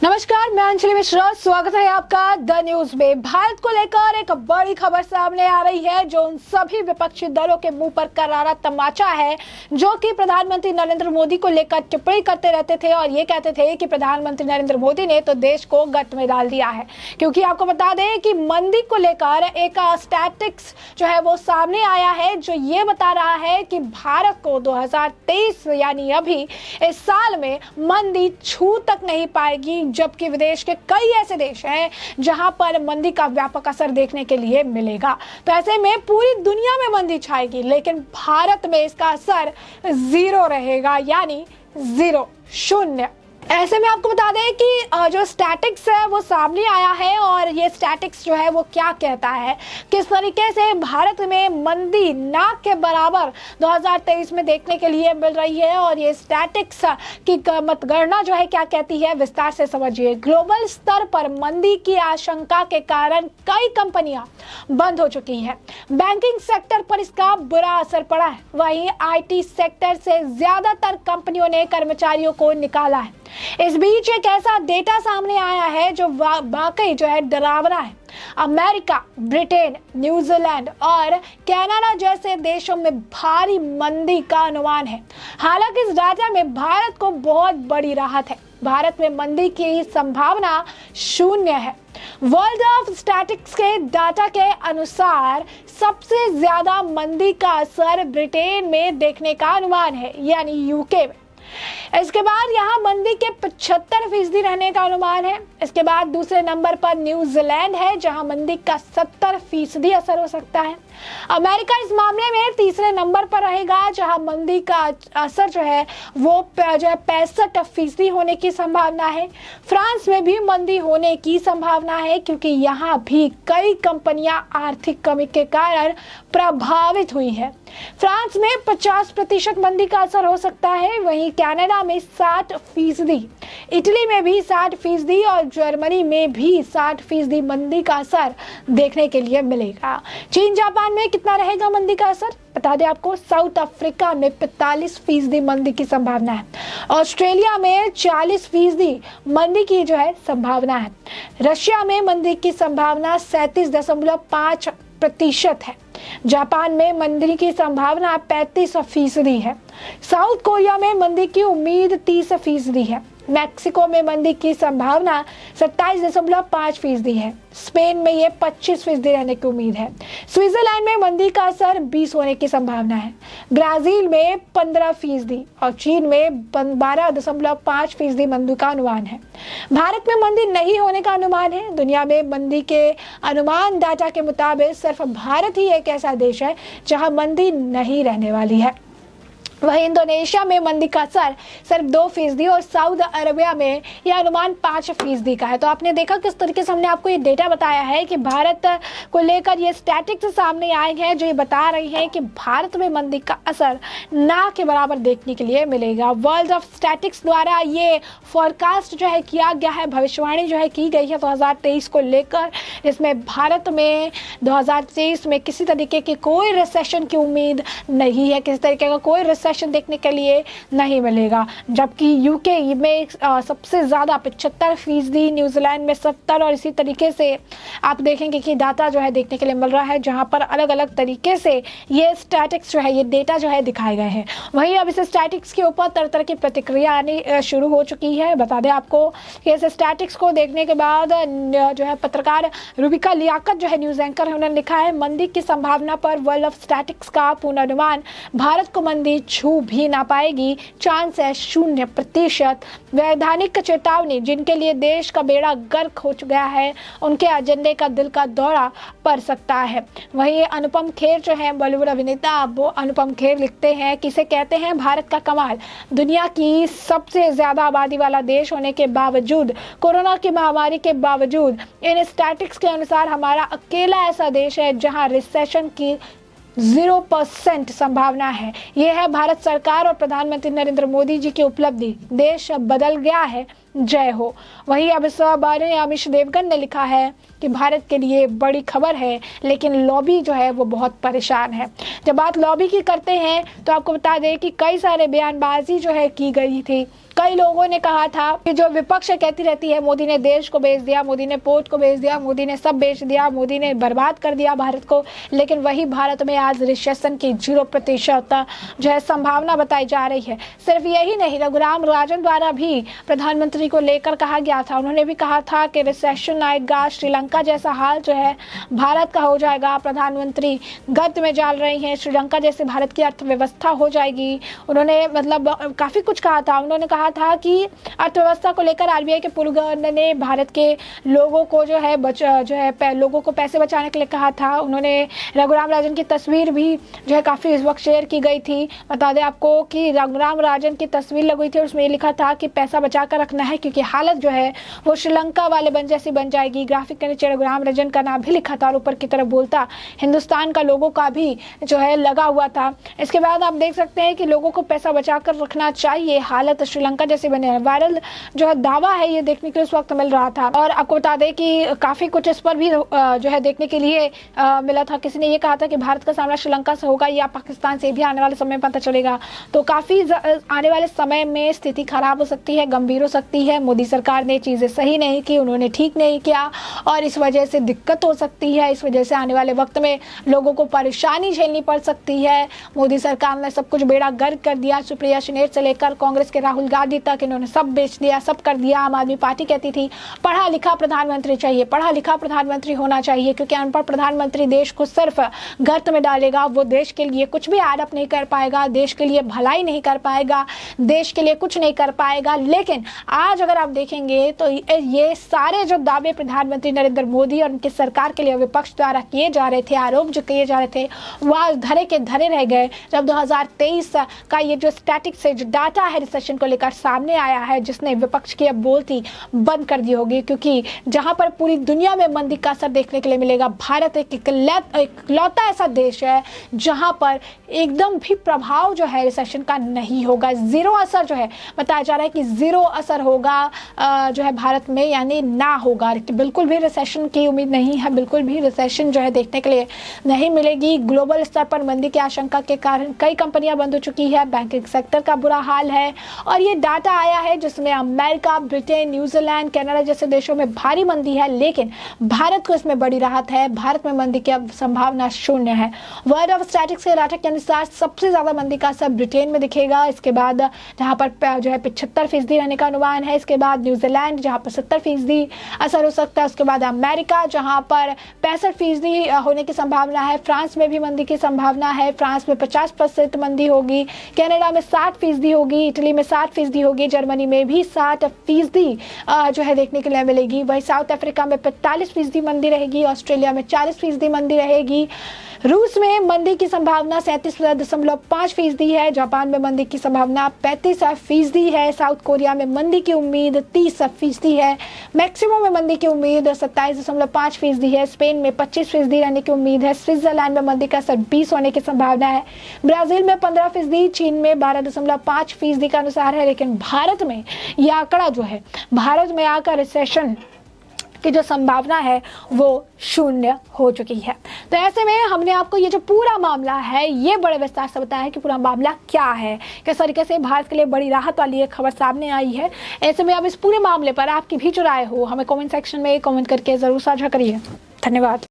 नमस्कार, मैं अंजलि मिश्रा। स्वागत है आपका द न्यूज में। भारत को लेकर एक बड़ी खबर सामने आ रही है जो उन सभी विपक्षी दलों के मुंह पर करारा तमाचा है जो कि प्रधानमंत्री नरेंद्र मोदी को लेकर टिप्पणी करते रहते थे और ये कहते थे कि प्रधानमंत्री नरेंद्र मोदी ने तो देश को गट में डाल दिया है। क्योंकि आपको बता दें कि मंदी को लेकर एक स्टैटिस्टिक्स जो है वो सामने आया है जो ये बता रहा है कि भारत को 2023 यानी अभी इस साल में मंदी छू तक नहीं पाएगी, जबकि विदेश के कई ऐसे देश हैं जहां पर मंदी का व्यापक असर देखने के लिए मिलेगा। तो ऐसे में पूरी दुनिया में मंदी छाएगी लेकिन भारत में इसका असर जीरो रहेगा, यानी जीरो, शून्य। ऐसे में आपको बता दें कि जो स्टैटिक्स है वो सामने आया है और ये स्टैटिक्स जो है वो क्या कहता है, किस तरीके से भारत में मंदी ना के बराबर 2023 में देखने के लिए मिल रही है और ये स्टैटिक्स की मतगणना जो है क्या कहती है, विस्तार से समझिए। ग्लोबल स्तर पर मंदी की आशंका के कारण कई कंपनियां बंद हो चुकी हैं। बैंकिंग सेक्टर पर इसका बुरा असर पड़ा है। वहीं IT सेक्टर से ज्यादातर कंपनियों ने कर्मचारियों को निकाला है। इस बीच एक ऐसा डेटा सामने आया है जो वाकई जो है डरावना है। अमेरिका, ब्रिटेन, न्यूजीलैंड और कनाडा जैसे देशों में भारी मंदी का अनुमान है। हालांकि इस डाटा में भारत को बहुत बड़ी राहत है। भारत में मंदी की संभावना शून्य है। वर्ल्ड ऑफ स्टैटिस्टिक्स के डाटा के अनुसार सबसे ज्यादा मंदी का असर ब्रिटेन में देखने का अनुमान है, यानी यूके में। इसके बाद यहाँ मंदी के 75% रहने का अनुमान है। इसके बाद दूसरे नंबर पर न्यूजीलैंड है जहाँ मंदी का 70% असर हो सकता है। अमेरिका इस मामले में तीसरे नंबर पर रहेगा जहाँ मंदी का असर जो है वो जो है 65% होने की संभावना है। फ्रांस में भी मंदी होने की संभावना है क्योंकि यहाँ भी कई कंपनियां आर्थिक कमी के कारण प्रभावित हुई है। फ्रांस में 50% मंदी का असर हो सकता है। वहीं कनाडा में 60%, इटली में भी 60% और जर्मनी में भी 60% मंदी का असर देखने के लिए मिलेगा। चीन, जापान में कितना रहेगा मंदी का असर बता दें आपको। साउथ अफ्रीका में 45% मंदी की संभावना है। ऑस्ट्रेलिया में 40% मंदी की जो है संभावना है। रशिया में मंदी की संभावना 37.5% है। जापान में मंदी की संभावना 35% है। साउथ कोरिया में मंदी की उम्मीद 30% है। मैक्सिको में मंदी की संभावना 27.5% है। स्पेन में ये 25% रहने की उम्मीद है। स्विट्जरलैंड में मंदी का असर 20 होने की संभावना है। ब्राजील में 15% और चीन में 12.5% मंदी का अनुमान है। भारत में मंदी नहीं होने का अनुमान है। दुनिया में मंदी के अनुमान डाटा के मुताबिक सिर्फ भारत ही एक ऐसा देश है जहां मंदी नहीं रहने वाली है। वहीं इंडोनेशिया में मंदी का असर सिर्फ 2% और सऊदी अरबिया में यह अनुमान 5% का है। तो आपने देखा किस तरीके से हमने आपको ये डेटा बताया है कि भारत को लेकर ये स्टैटिस्टिक्स सामने आए हैं जो ये बता रही हैं कि भारत में मंदी का असर ना के बराबर देखने के लिए मिलेगा। वर्ल्ड ऑफ स्टैटिस्टिक्स द्वारा ये फोरकास्ट जो है किया गया है, भविष्यवाणी जो है की गई है 2023 को लेकर, जिसमें भारत में 2023 में किसी तरीके की कोई रिसेशन की उम्मीद नहीं है, किसी तरीके का कोई रिसेशन देखने के लिए नहीं मिलेगा। जबकि यूके में सबसे ज्यादा 75%, न्यूजीलैंड में 70% और इसी तरीके से आप देखेंगे कि डाटा जो है देखने के लिए मिल रहा है जहां पर अलग अलग तरीके से ये स्टैटिक्स जो है, ये डेटा जो है दिखाए गए हैं। वहीं अब इस स्टैटिक्स के ऊपर तरह तरह की प्रतिक्रिया आनी शुरू हो चुकी है। बता दें आपको कि इस स्टैटिक्स को देखने के बाद जो है पत्रकार रूबिका लियाकत जो है न्यूज एंकर है, उन्होंने लिखा है मंदी की संभावना पर वर्ल्ड ऑफ स्टैटिक्स का पूर्वानुमान, भारत को मंदी छू भी ना पाएगी, चांस है 0%। वैधानिक चेतावनी, जिनके लिए देश का बेड़ा गर्क हो गया है उनके एजेंडे का दिल का दौरा पड़ सकता है। वहीं अनुपम खेर जो है बॉलीवुड अभिनेता, वो अनुपम खेर लिखते हैं कि इसे कहते हैं भारत का कमाल। दुनिया की सबसे ज्यादा आबादी वाला देश होने के बावजूद, कोरोना की महामारी के बावजूद, इन स्टैटिस्टिक्स के अनुसार हमारा अकेला ऐसा देश है जहां रिसेशन की 0% संभावना है। यह है भारत सरकार और प्रधानमंत्री नरेंद्र मोदी जी की उपलब्धि। देश बदल गया है, जय हो। वहीं अब इस बारे में अमीश देवगन ने लिखा है कि भारत के लिए बड़ी खबर है, लेकिन लॉबी जो है वो बहुत परेशान है। जब बात लॉबी की करते हैं तो आपको बता दें कि कई सारे बयानबाजी जो है की गई थी। कई लोगों ने कहा था कि जो विपक्ष कहती रहती है मोदी ने देश को बेच दिया, मोदी ने पोर्ट को बेच दिया, मोदी ने सब बेच दिया, मोदी ने बर्बाद कर दिया भारत को, लेकिन वही भारत में आज रिसेशन की 0% जो है संभावना बताई जा रही है। सिर्फ यही नहीं, रघुराम राजन द्वारा भी प्रधानमंत्री को लेकर कहा गया था। उन्होंने भी कहा था कि रिसेशन आएगा, श्रीलंका जैसा हाल जो है भारत का हो जाएगा। प्रधानमंत्री गर्त में डाल रही हैं, श्रीलंका जैसे भारत की अर्थव्यवस्था हो जाएगी। उन्होंने मतलब काफी कुछ कहा था। उन्होंने कहा था कि अर्थव्यवस्था को लेकर आरबीआई के पूर्व गवर्नर ने भारत के लोगों को लोगों को पैसे बचाने के लिए कहा था। उन्होंने रघुराम राजन की तस्वीर भी जो है काफी इस वक्त शेयर की गई थी। बता दें आपको कि रघुराम राजन की तस्वीर लगी थी और उसमें लिखा था कि पैसा बचा कर रखना है, क्योंकि हालत जो है वो श्रीलंका वाले जैसी बन जाएगी। ग्राफिक के नीचे रघुराम राजन का नाम भी लिखा था और ऊपर की तरफ बोलता हिंदुस्तान का लोगों का भी जो है लगा हुआ था। इसके बाद आप देख सकते हैं कि लोगों को पैसा बचा कर रखना चाहिए, हालत श्रीलंका जैसे बने हैं। वायरल जो है दावा है ये देखने के लिए उस वक्त मिल रहा था। और आपको बता दें कि काफी कुछ इस पर भी जो है देखने के लिए मिला था। किसी ने ये कहा था कि भारत का सामना श्रीलंका से होगा या पाकिस्तान से भी आने वाले समय में पता चलेगा। तो काफी आने वाले समय में स्थिति खराब हो सकती है, गंभीर हो सकती है। मोदी सरकार ने चीजें सही नहीं की, उन्होंने ठीक नहीं किया और इस वजह से दिक्कत हो सकती है। इस वजह से आने वाले वक्त में लोगों को परेशानी झेलनी पड़ सकती है। मोदी सरकार ने सब कुछ बेड़ा गर्क कर दिया। सुप्रिया श्रीनेट से लेकर कांग्रेस के राहुल गांधी तक इन्होंने सब बेच दिया, सब कर दिया। आम आदमी पार्टी कहती थी पढ़ा लिखा प्रधानमंत्री चाहिए, पढ़ा लिखा प्रधानमंत्री होना चाहिए, क्योंकि अनपढ़ प्रधानमंत्री देश को सिर्फ गर्त में डालेगा। वो देश के लिए कुछ भी एडअप नहीं कर पाएगा, देश के लिए भलाई नहीं कर पाएगा, देश के लिए कुछ नहीं कर पाएगा। लेकिन आज अगर आप देखेंगे तो ये सारे जो दावे प्रधानमंत्री नरेंद्र मोदी और उनकी सरकार के लिए विपक्ष द्वारा किए जा रहे थे, आरोप जो किए जा रहे थे, वह धरे के धरे रह गए। जब 2023 का ये जो स्टैटिक से जो डाटा है रिसेशन को लेकर सामने आया है, जिसने विपक्ष की अब बोलती बंद कर दी होगी, क्योंकि जहां पर पूरी दुनिया में मंदी का असर देखने के लिए मिलेगा, भारत एक इकलौता ऐसा देश है जहां पर एकदम भी प्रभाव जो है रिसेशन का नहीं होगा। जीरो असर जो है बताया जा रहा है कि जीरो असर होगा जो है भारत में, यानी ना होगा। बिल्कुल भी रिसेशन की उम्मीद नहीं है, बिल्कुल भी रिसेशन जो है देखने के लिए नहीं मिलेगी। ग्लोबल स्तर पर मंदी की आशंका के कारण कई कंपनियां बंद हो चुकी है, बैंकिंग सेक्टर का बुरा हाल है। और ये डाटा आया है जिसमें अमेरिका, ब्रिटेन, न्यूजीलैंड, कनाडा जैसे देशों में भारी मंदी है, लेकिन भारत को इसमें बड़ी राहत है। भारत में मंदी की अब संभावना शून्य है। वर्ल्ड ऑफ स्टैटिस्टिक्स के डाटा के अनुसार सबसे ज्यादा मंदी का असर ब्रिटेन में दिखेगा। इसके बाद जहां पर जो है 75% रहने का अनुमान है। इसके बाद न्यूजीलैंड जहां पर 70% असर हो सकता है। उसके बाद अमेरिका जहां पर 65% होने की संभावना है। फ्रांस में भी मंदी की संभावना है, फ्रांस में 50% मंदी होगी। कनाडा में 60% होगी, इटली में 60% होगी, जर्मनी में भी 60% जो है देखने के लिए मिलेगी। वही साउथ अफ्रीका में 45% मंदी रहेगी, ऑस्ट्रेलिया में 40% मंदी रहेगी। रूस में मंदी की संभावना 37.5% है। जापान में मंदी की संभावना 35% है। साउथ कोरिया में मंदी की उम्मीद 30% है। मैक्सिमो में मंदी की उम्मीद 27.5% है। स्पेन में 25% रहने की उम्मीद है। स्विट्जरलैंड में मंदी का असर 20 होने की संभावना है। ब्राजील में 15%, चीन में 12.5% का अनुसार है। लेकिन भारत में यह आंकड़ा जो है, भारत में आकर रिसेशन की जो संभावना है वो शून्य हो चुकी है। तो ऐसे में हमने आपको ये जो पूरा मामला है ये बड़े विस्तार से बताया है कि पूरा मामला क्या है, किस तरीके से भारत के लिए बड़ी राहत वाली एक खबर सामने आई है। ऐसे में अब इस पूरे मामले पर आपकी भी जो राय हो हमें कमेंट सेक्शन में कमेंट करके जरूर साझा करिए। धन्यवाद।